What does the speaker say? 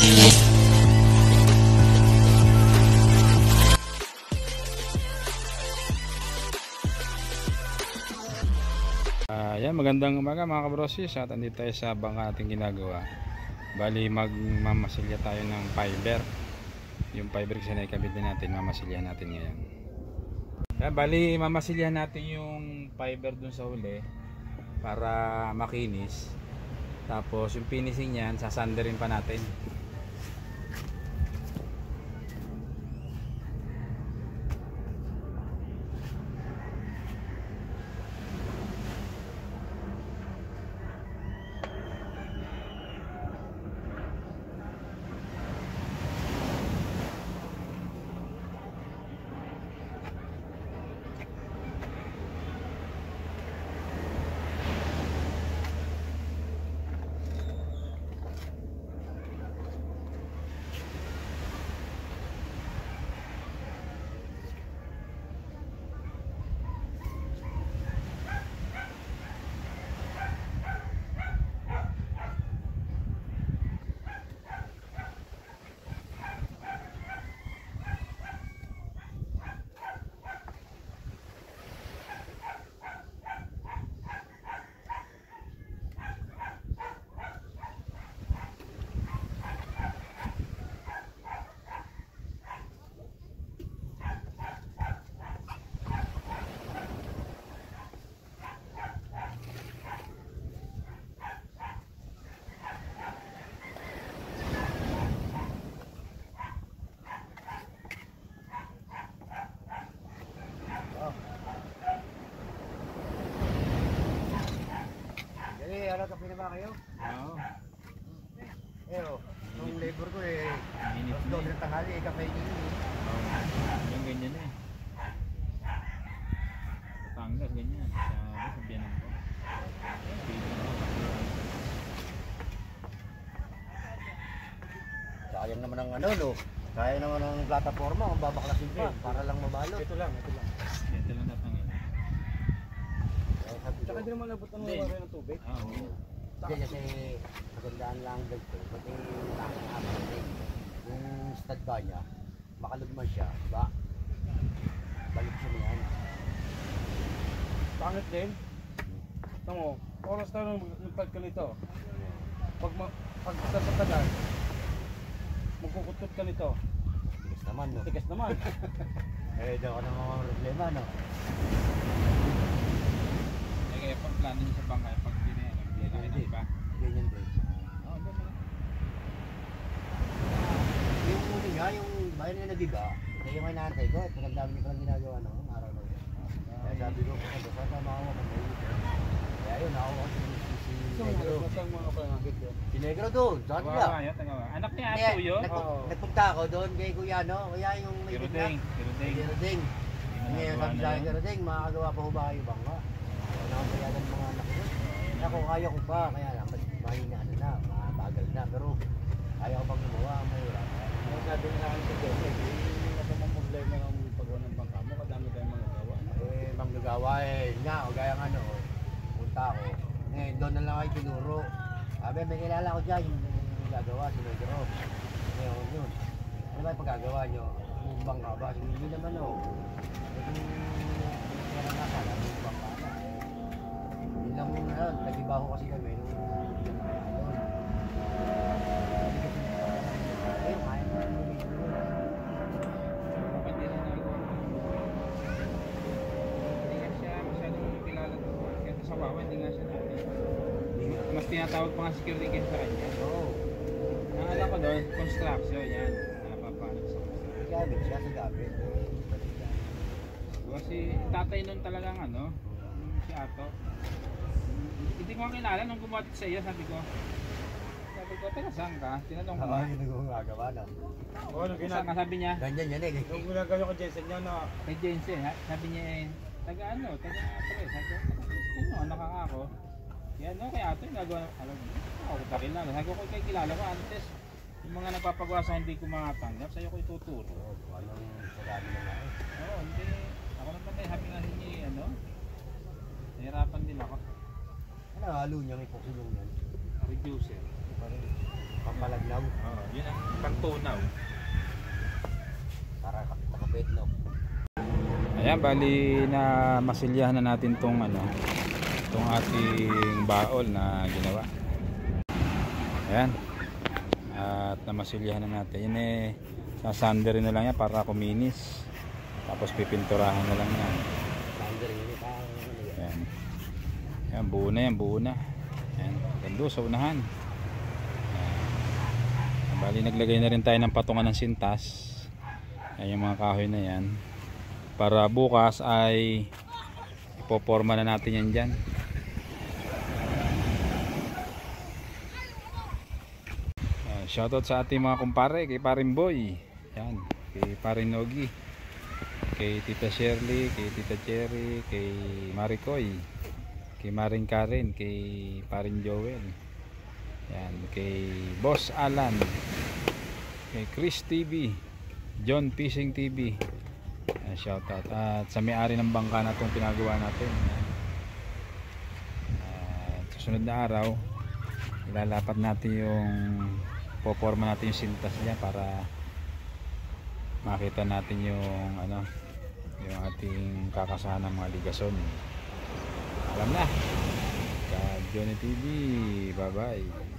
Yan, magandang umaga mga kabrosis. At andito tayo sa bangka natin ginagawa. Bali magmamasilya tayo ng fiber. Yung fiber kasi naikabit din natin, mamasilya natin ngayon. Yan, bali mamasilya natin yung fiber dun sa huli para makinis. Tapos yung finishing yan, sasanderin pa natin. Ano ka pinaba kayo? Oo. Nung labor ko Minit na doon ng tanghali, kape yun. Yung ganyan eh. Batangas ganyan. Sa Bianan ko. Sayang naman ang ano, no? Sayang naman ang plataforma, kung babaklasin pa, para lang mabalot. Ito lang tatangin. Tsaka hindi naman labot ng wala ng tubig. Oo. Hindi kasi magandaan lang dito. Pati yung tangang apat yung stud ba niya, makalugman siya, diba? Balik siya niyan. Pangit din. Tamo, oras tayo nagpag ka nito. Pag sa tagal, magkukutot ka nito. Tigas naman, no? Tigas naman. Daw ka ng mga problema, no? Kaya pag plano niyo sa bangka, pag dinilaki na iba. Ganyan din. Oo, ganyan. Yung muli nga, yung bayan na nabiga, kaya yung inaantay ko, at ang dami niyo palang ginagawa noong araw na yun. Kaya sabi ko, saan ka makawa kung may ito? Kaya yun, nakawa ko si Negro. Masang mga panangit yun. Si Negro doon, saan Wow, sila? yun, taga. Anak ni Ato yun. Nagpunta ako doon kay Kuya, no? Kuya yung may Kirudeng. Kirudeng. Ngayon sabi sa akin, Kirudeng, makakagawa pa ho ba kayo bangka? Nakapayagan mga anak ko. Ako, kaya ko pa, kaya lang, mahina na, mabagal na, pero kaya ko pang gumawa, mahirap. Sabi nga sa akin, hindi na pa mang problema ng paggawa ng bangka mo, kadami tayong mga gawa. Manggagawa nga, o gaya nga, no, punta ako. Ngayon, doon na lang kayo tinuro. Sabi, may kilala ko dyan, yung gagawa, si Negro. Ngayon, yun. Ano ba yung paggagawa nyo? Yung bangka ba? Hindi naman, no. Kaya lang nakala, yung bangka ba? Yun lang muna nun, nagibaho kasi kami nung doon. Ayun, kaya mo na Hindi na nagawa. Hindi nga siya masyadong kilala doon. Kaya sa Wawa, hindi nga siya natin. Mas tinatawag pa nga security guard sa kanya. Oo. Ang alam ko doon, construction, yan. Napapano sa construction. Gamit siya sa gamit. Kasi tatay nun talagang ano, si Ato. Hindi ko nga kilala nung bumatik sa iyo, sabi ko, taga saan ka? Tinanong ko. Yun ang gumagawa na. Oo, nung Saan ka? Sabi niya, Ganyan yan eh. Yung ginagawa ko Jensen niya na kay Jensen, sabi niya taga ano, taga pre, sabi ko, ano, anak ka ako. Yan, no, kay Ato, yung nagawa, alam mo, ako kita kilala. Sabi ko, kay kilala ko, antes, yung mga nagpapagawa sa hindi ko makatanggap, sa'yo ko ituturo. Anong sagami na nga eh. Oo, hindi, ako naman sabi nga niya, ano, nahirapan din ako. Ano halo niya may poksilong yan? Reducer. Pampalagnaw. Yun ang pangtunaw. Para nakapit, no? Ayan, bali na masilyahan na natin tong tong ating baol na ginawa. Ayan. At namasilyahan na natin. Yun sasanderin na lang yan para kuminis. Tapos pipinturahan na lang yan. Boundary nyo pa. Ayan. Ayan, buo na yan, buo na. Ayan, gando sa unahan. Ayan. Bali naglagay na rin tayo ng patungan ng sintas. Ayan yung mga kahoy na yan. Para bukas ay ipoporma na natin yan dyan. Shoutout sa ating mga kumpare, kay Paring Boy, yan, kay Paring Nogi, kay Tita Shirley, kay Tita Cherry, kay Maricoy, kay Maring Karen, kay Paring Joel, yan, kay Boss Alan, kay Chris TV, John Fishing TV. Shoutout. At sa may-ari ng bangka na itong pinagawa natin. At susunod na araw ilalapat natin yung poporma natin yung sintas niya para makita natin yung yung ating kakasahan ng mga ligason. Alam na. Ka Johnny TV. Bye bye.